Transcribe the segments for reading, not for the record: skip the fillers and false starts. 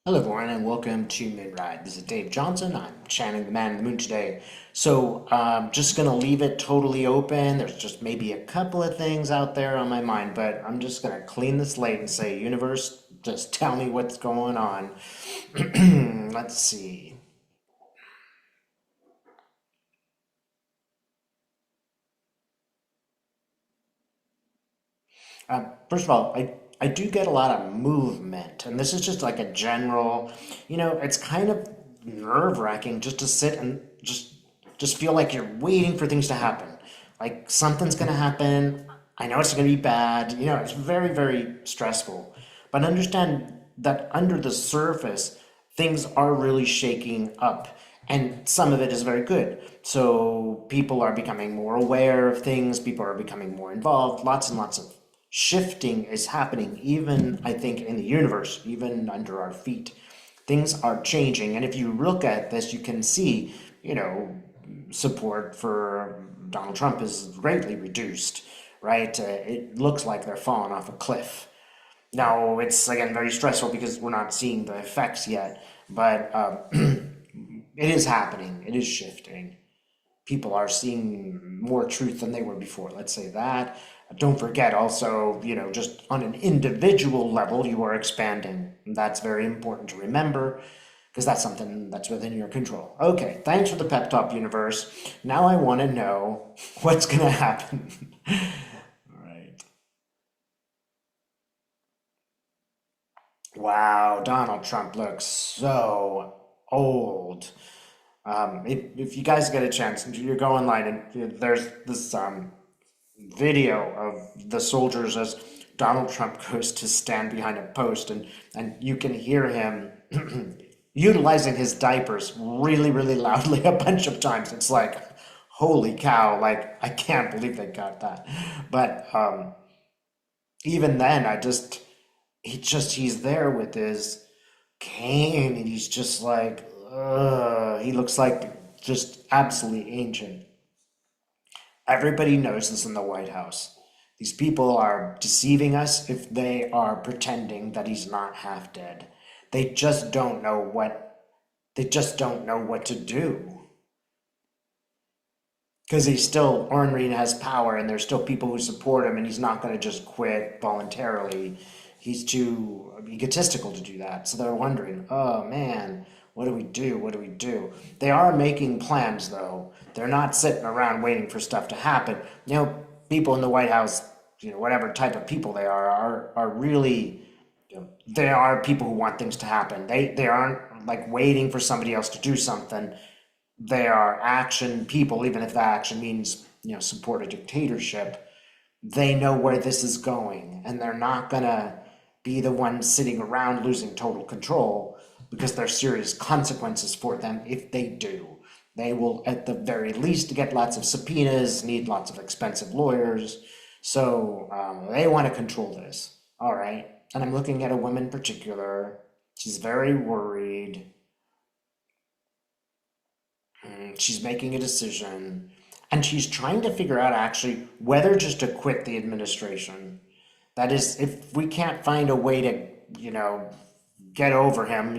Hello, everyone, and welcome to Midride. This is Dave Johnson. I'm channeling the man in the moon today. So, just going to leave it totally open. There's just maybe a couple of things out there on my mind, but I'm just going to clean the slate and say, Universe, just tell me what's going on. Let's see. First of all, I do get a lot of movement, and this is just like a general, it's kind of nerve-wracking just to sit and just feel like you're waiting for things to happen. Like something's gonna happen. I know it's gonna be bad. It's very, very stressful. But understand that under the surface, things are really shaking up. And some of it is very good. So people are becoming more aware of things, people are becoming more involved, lots and lots of shifting is happening, even I think in the universe, even under our feet. Things are changing. And if you look at this, you can see, you know, support for Donald Trump is greatly reduced, right? It looks like they're falling off a cliff. Now, it's again very stressful because we're not seeing the effects yet, but it is happening, it is shifting. People are seeing more truth than they were before. Let's say that. Don't forget also, just on an individual level, you are expanding. That's very important to remember because that's something that's within your control. Okay, thanks for the pep talk, universe. Now I want to know what's going to happen. All right. Wow, Donald Trump looks so old. If you guys get a chance, you go online and there's this video of the soldiers as Donald Trump goes to stand behind a post, and you can hear him utilizing his diapers really, really loudly a bunch of times. It's like, holy cow, like, I can't believe they got that. But even then, he's there with his cane, and he's just like, ugh, he looks like just absolutely ancient. Everybody knows this in the White House. These people are deceiving us if they are pretending that he's not half dead. They just don't know what to do. Because he's still ornery and has power, and there's still people who support him, and he's not going to just quit voluntarily. He's too egotistical to do that. So they're wondering, oh man, what do we do? What do we do? They are making plans, though. They're not sitting around waiting for stuff to happen. People in the White House, whatever type of people they are really, they are people who want things to happen. They aren't like waiting for somebody else to do something. They are action people, even if that action means, support a dictatorship. They know where this is going, and they're not gonna be the ones sitting around losing total control because there's serious consequences for them if they do. They will, at the very least, get lots of subpoenas, need lots of expensive lawyers. So they want to control this. All right. And I'm looking at a woman in particular. She's very worried. She's making a decision, and she's trying to figure out actually whether just to quit the administration. That is, if we can't find a way to, get over him,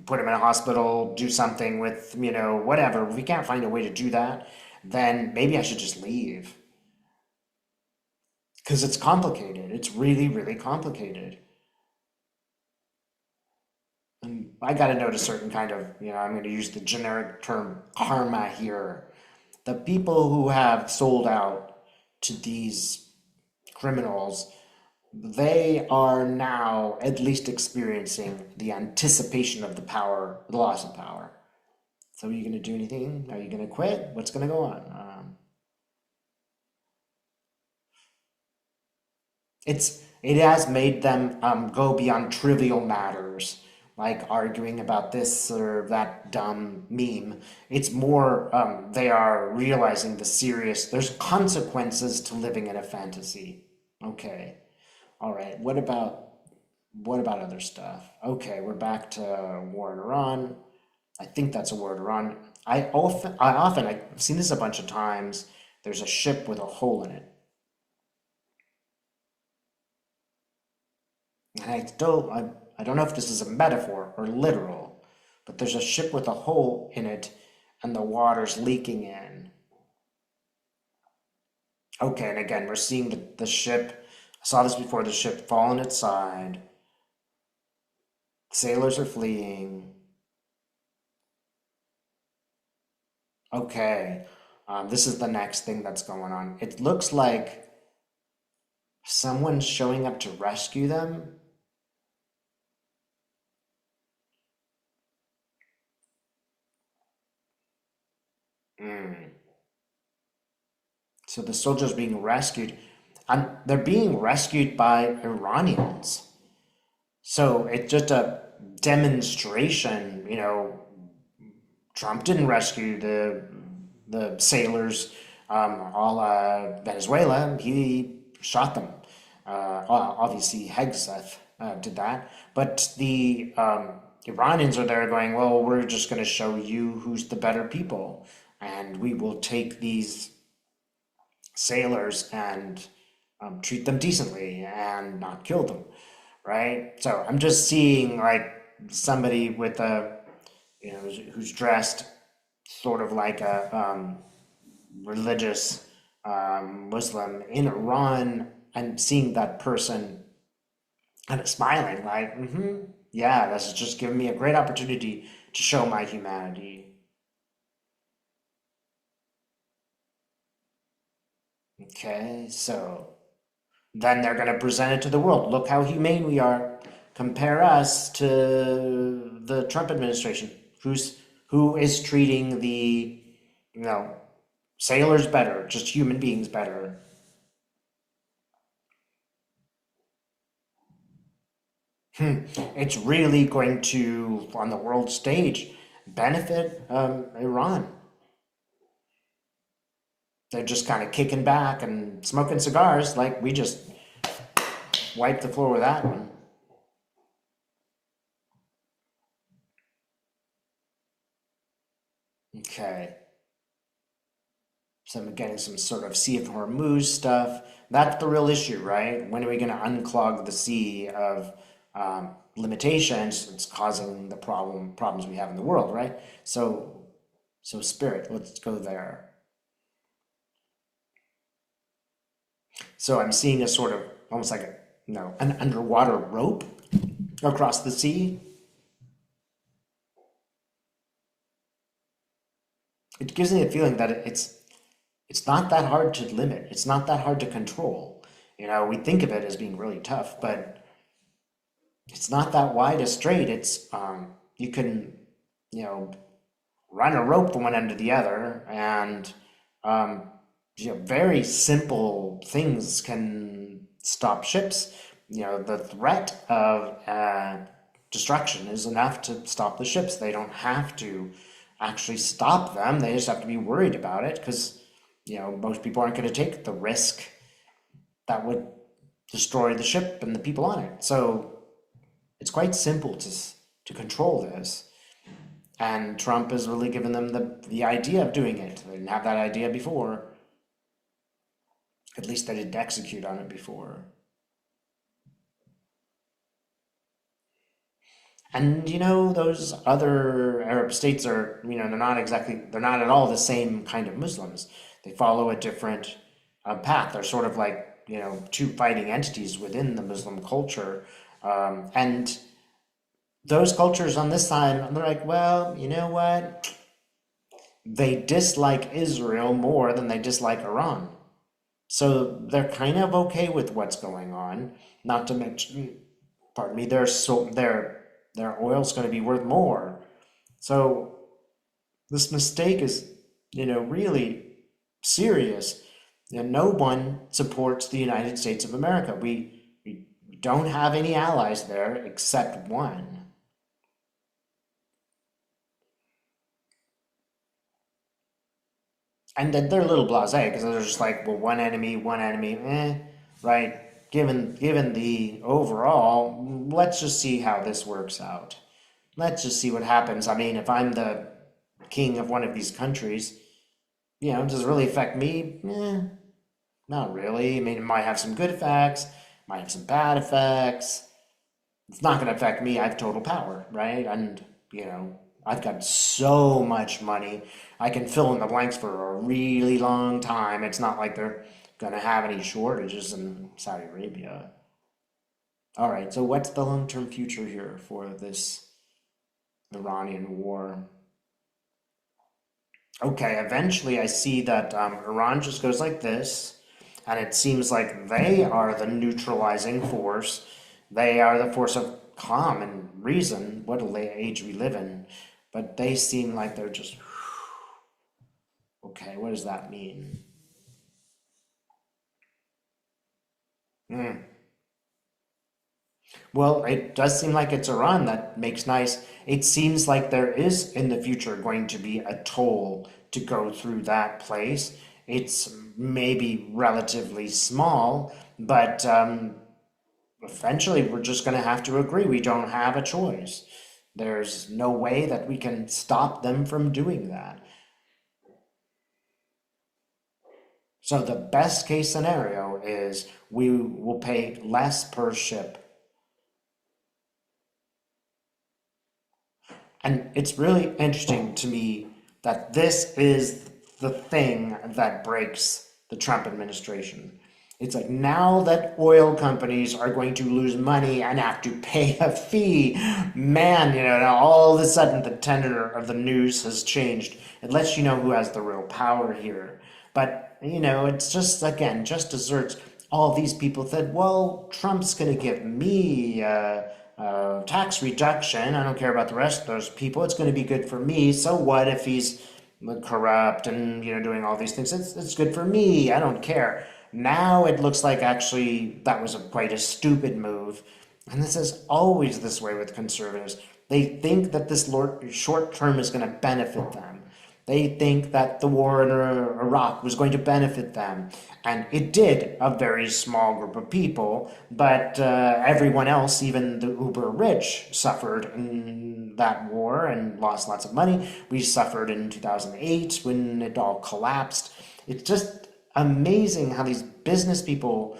put him in a hospital, do something with, whatever. If we can't find a way to do that, then maybe I should just leave. Because it's complicated. It's really, really complicated. And I got to note a certain kind of, I'm going to use the generic term karma here. The people who have sold out to these criminals, they are now at least experiencing the anticipation of the loss of power. So are you going to do anything? Are you going to quit? What's going to go on? It has made them go beyond trivial matters like arguing about this or that dumb meme. It's more they are realizing there's consequences to living in a fantasy. Okay. All right. What about other stuff? Okay, we're back to war in Iran. I think that's a war in Iran. I've seen this a bunch of times. There's a ship with a hole in it. And I don't know if this is a metaphor or literal, but there's a ship with a hole in it and the water's leaking in. Okay, and again, we're seeing the ship. I saw this before, the ship fall on its side. Sailors are fleeing. Okay, this is the next thing that's going on. It looks like someone's showing up to rescue them. Mm. So the soldiers being rescued, and they're being rescued by Iranians. So it's just a demonstration, Trump didn't rescue the sailors, a la Venezuela. He shot them. Obviously, Hegseth did that, but the Iranians are there going, well, we're just going to show you who's the better people, and we will take these sailors and treat them decently and not kill them, right? So I'm just seeing like somebody with who's dressed sort of like a religious Muslim in Iran, and seeing that person kind of smiling like, yeah, this is just giving me a great opportunity to show my humanity. Okay, so then they're going to present it to the world. Look how humane we are. Compare us to the Trump administration, who is treating the you know sailors better, just human beings better. It's really going to, on the world stage, benefit Iran. They're just kind of kicking back and smoking cigars, like we just wiped the floor with that one. Okay, so I'm getting some sort of Sea of Hormuz stuff. That's the real issue, right? When are we going to unclog the sea of limitations? It's causing the problems we have in the world, right? So spirit, let's go there. So I'm seeing a sort of almost like an underwater rope across the sea. It gives me a feeling that it's not that hard to limit. It's not that hard to control. We think of it as being really tough, but it's not that wide a strait. It's you can you know run a rope from one end to the other, and um, very simple things can stop ships. The threat of destruction is enough to stop the ships. They don't have to actually stop them. They just have to be worried about it because most people aren't going to take the risk that would destroy the ship and the people on it. So it's quite simple to control this. And Trump has really given them the idea of doing it. They didn't have that idea before. At least they didn't execute on it before. And those other Arab states are, they're not at all the same kind of Muslims. They follow a different path. They're sort of like, two fighting entities within the Muslim culture. And those cultures on this side, they're like, well, you know what? They dislike Israel more than they dislike Iran. So they're kind of okay with what's going on. Not to mention, pardon me, their oil's going to be worth more. So this mistake is, really serious. And no one supports the United States of America. We don't have any allies there except one. And then they're a little blasé because they're just like, well, one enemy, right? Given the overall, let's just see how this works out. Let's just see what happens. I mean, if I'm the king of one of these countries, does it really affect me? Not really. I mean, it might have some good effects, might have some bad effects. It's not going to affect me. I have total power, right? And, I've got so much money. I can fill in the blanks for a really long time. It's not like they're going to have any shortages in Saudi Arabia. All right, so what's the long-term future here for this Iranian war? Okay, eventually I see that Iran just goes like this, and it seems like they are the neutralizing force. They are the force of calm and reason. What a age we live in. But they seem like they're just, okay, what does that mean? Hmm. Well, it does seem like it's Iran that makes nice. It seems like there is in the future going to be a toll to go through that place. It's maybe relatively small, but eventually we're just going to have to agree we don't have a choice. There's no way that we can stop them from doing that. So the best case scenario is we will pay less per ship. And it's really interesting to me that this is the thing that breaks the Trump administration. It's like now that oil companies are going to lose money and have to pay a fee, man, now all of a sudden the tenor of the news has changed. It lets you know who has the real power here. But, it's just, again, just desserts. All these people said, well, Trump's going to give me tax reduction. I don't care about the rest of those people. It's going to be good for me. So what if he's corrupt and doing all these things? It's good for me. I don't care. Now it looks like actually that was quite a stupid move. And this is always this way with conservatives. They think that this short term is going to benefit them. They think that the war in Iraq was going to benefit them. And it did, a very small group of people, but everyone else, even the uber rich, suffered in that war and lost lots of money. We suffered in 2008 when it all collapsed. It's just amazing how these business people,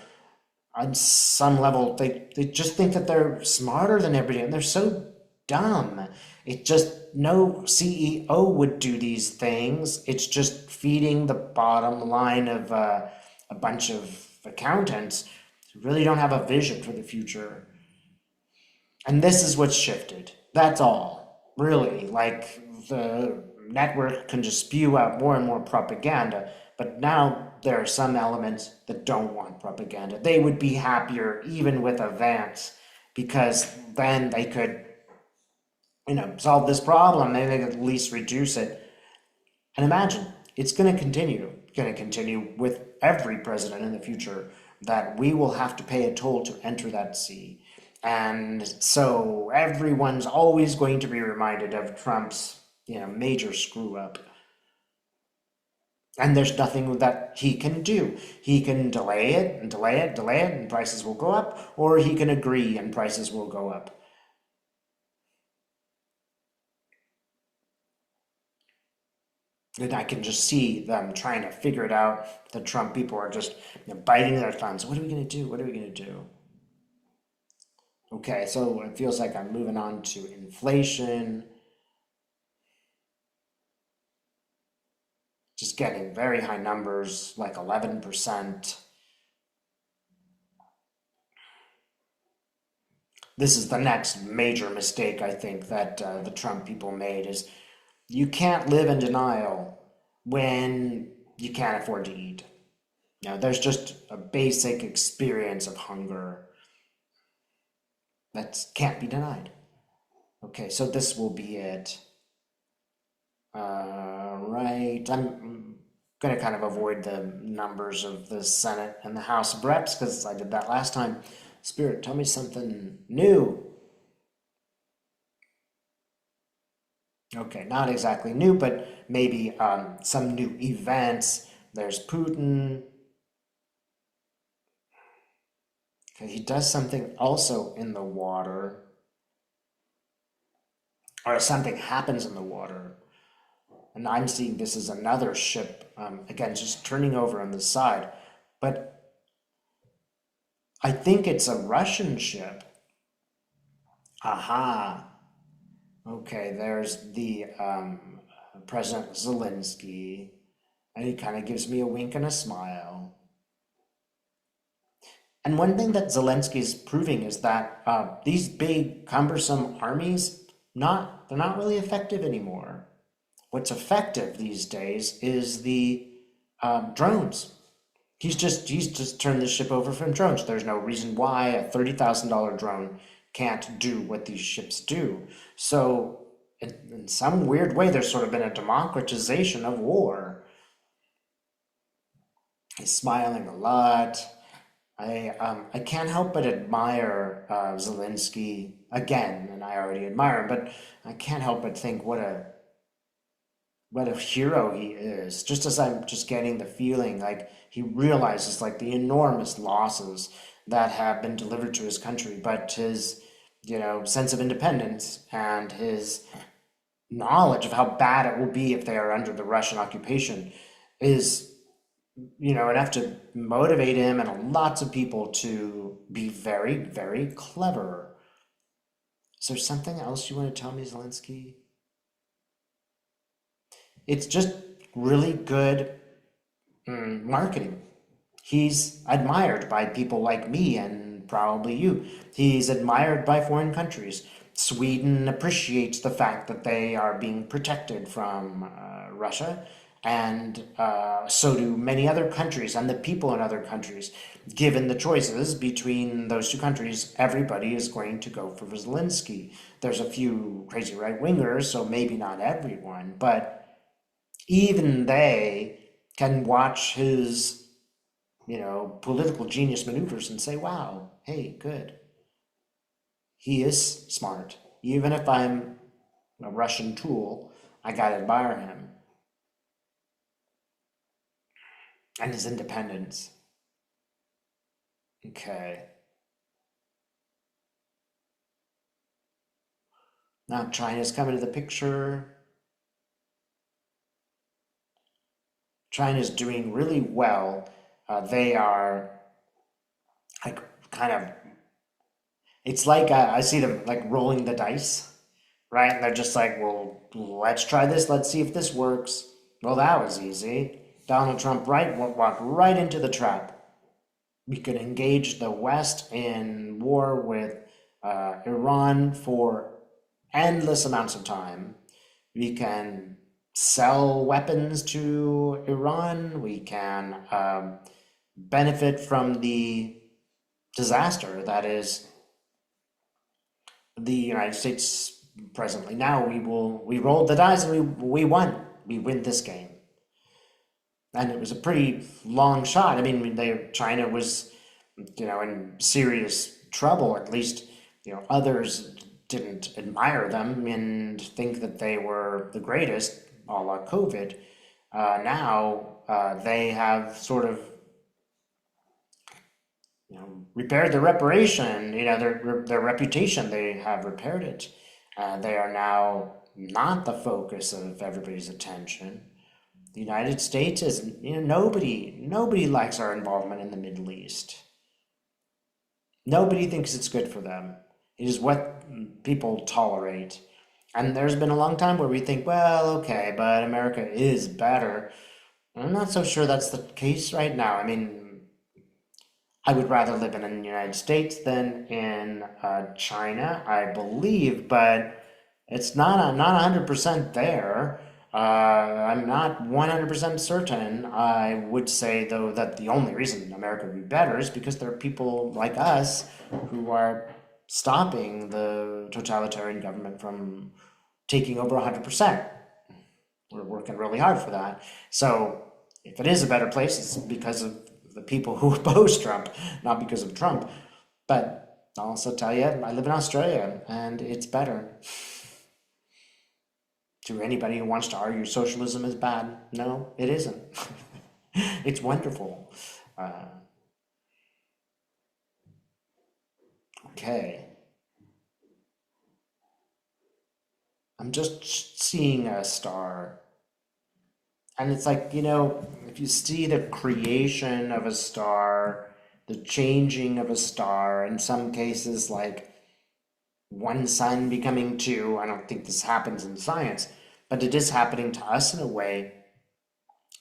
on some level, they just think that they're smarter than everybody, and they're so dumb. It just, no CEO would do these things. It's just feeding the bottom line of a bunch of accountants who really don't have a vision for the future. And this is what's shifted. That's all. Really. Like the network can just spew out more and more propaganda, but now there are some elements that don't want propaganda. They would be happier even with a Vance because then they could, solve this problem. They could at least reduce it. And imagine, it's going to continue with every president in the future that we will have to pay a toll to enter that sea. And so everyone's always going to be reminded of Trump's, major screw up. And there's nothing that he can do. He can delay it and delay it, delay it, and prices will go up, or he can agree and prices will go up. And I can just see them trying to figure it out. The Trump people are just biting their thumbs. What are we going to do? What are we going to do? Okay, so it feels like I'm moving on to inflation. Just getting very high numbers, like 11%. This is the next major mistake I think that the Trump people made is you can't live in denial when you can't afford to eat. There's just a basic experience of hunger that can't be denied. Okay, so this will be it. Right. I'm going to kind of avoid the numbers of the Senate and the House of Reps because I did that last time. Spirit, tell me something new. Okay, not exactly new, but maybe some new events. There's Putin. Okay, he does something also in the water, or something happens in the water. And I'm seeing this as another ship, again, just turning over on the side. But I think it's a Russian ship. Aha. Okay, there's the President Zelensky, and he kind of gives me a wink and a smile. And one thing that Zelensky is proving is that these big, cumbersome armies, they're not really effective anymore. What's effective these days is the drones. He's just turned the ship over from drones. There's no reason why a $30,000 drone can't do what these ships do. So in some weird way, there's sort of been a democratization of war. He's smiling a lot. I can't help but admire Zelensky again, and I already admire him, but I can't help but think what a hero he is. Just as I'm just getting the feeling like he realizes like the enormous losses that have been delivered to his country, but his, sense of independence and his knowledge of how bad it will be if they are under the Russian occupation is, enough to motivate him and lots of people to be very, very clever. Is there something else you want to tell me, Zelensky? It's just really good marketing. He's admired by people like me and probably you. He's admired by foreign countries. Sweden appreciates the fact that they are being protected from Russia, and so do many other countries and the people in other countries. Given the choices between those two countries, everybody is going to go for Zelensky. There's a few crazy right wingers, so maybe not everyone, but even they can watch his, political genius maneuvers and say, wow, hey, good. He is smart. Even if I'm a Russian tool, I gotta admire him and his independence. Okay. Now China's coming to the picture. China's doing really well. They are like kind of, it's like I see them like rolling the dice, right? And they're just like, well, let's try this. Let's see if this works. Well, that was easy. Donald Trump walked right into the trap. We could engage the West in war with Iran for endless amounts of time. We can sell weapons to Iran. We can benefit from the disaster that is the United States presently. Now we rolled the dice and we won. We win this game. And it was a pretty long shot. I mean, China was, in serious trouble. At least, others didn't admire them and think that they were the greatest, a la COVID. Now they have sort of, repaired their reparation. Their reputation. They have repaired it. They are now not the focus of everybody's attention. The United States is, nobody likes our involvement in the Middle East. Nobody thinks it's good for them. It is what people tolerate. And there's been a long time where we think, well, okay, but America is better. I'm not so sure that's the case right now. I mean, I would rather live in the United States than in China, I believe, but it's not 100% there. I'm not 100% certain. I would say, though, that the only reason America would be better is because there are people like us who are stopping the totalitarian government from taking over 100%. We're working really hard for that. So if it is a better place, it's because of the people who oppose Trump, not because of Trump. But I'll also tell you, I live in Australia and it's better. To anybody who wants to argue socialism is bad, no, it isn't. It's wonderful. Uh, okay, I'm just seeing a star. And it's like, if you see the creation of a star, the changing of a star, in some cases, like one son becoming two. I don't think this happens in science, but it is happening to us in a way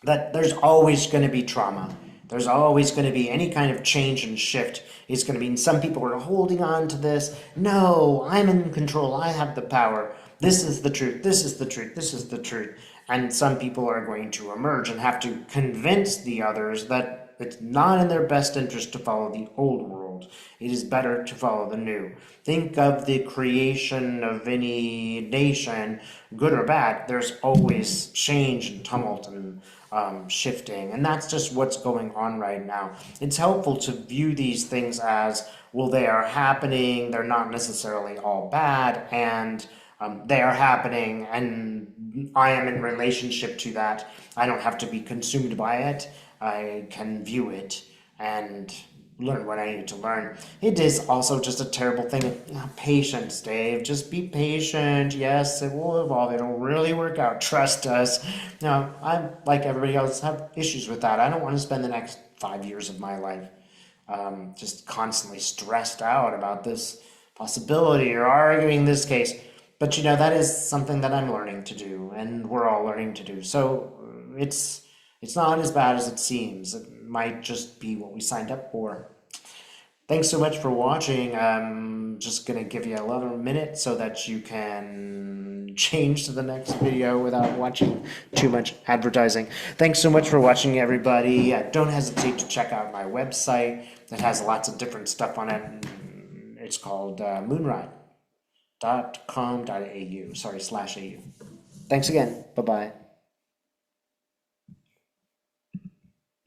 that there's always going to be trauma. There's always going to be any kind of change and shift. It's going to be, some people are holding on to this. No, I'm in control. I have the power. This is the truth. This is the truth. This is the truth. And some people are going to emerge and have to convince the others that it's not in their best interest to follow the old world. It is better to follow the new. Think of the creation of any nation, good or bad. There's always change and tumult and shifting. And that's just what's going on right now. It's helpful to view these things as, well, they are happening. They're not necessarily all bad. And they are happening, and I am in relationship to that. I don't have to be consumed by it. I can view it and learn what I need to learn. It is also just a terrible thing. Patience, Dave. Just be patient. Yes, it will evolve. It'll really work out. Trust us. Now, I, like everybody else, have issues with that. I don't want to spend the next 5 years of my life just constantly stressed out about this possibility or arguing this case. But that is something that I'm learning to do, and we're all learning to do. So it's not as bad as it seems. It might just be what we signed up for. Thanks so much for watching. I'm just gonna give you another minute so that you can change to the next video without watching too much advertising. Thanks so much for watching, everybody. Don't hesitate to check out my website. It has lots of different stuff on it. It's called moonride.com.au. Sorry, /au. Thanks again. Bye-bye.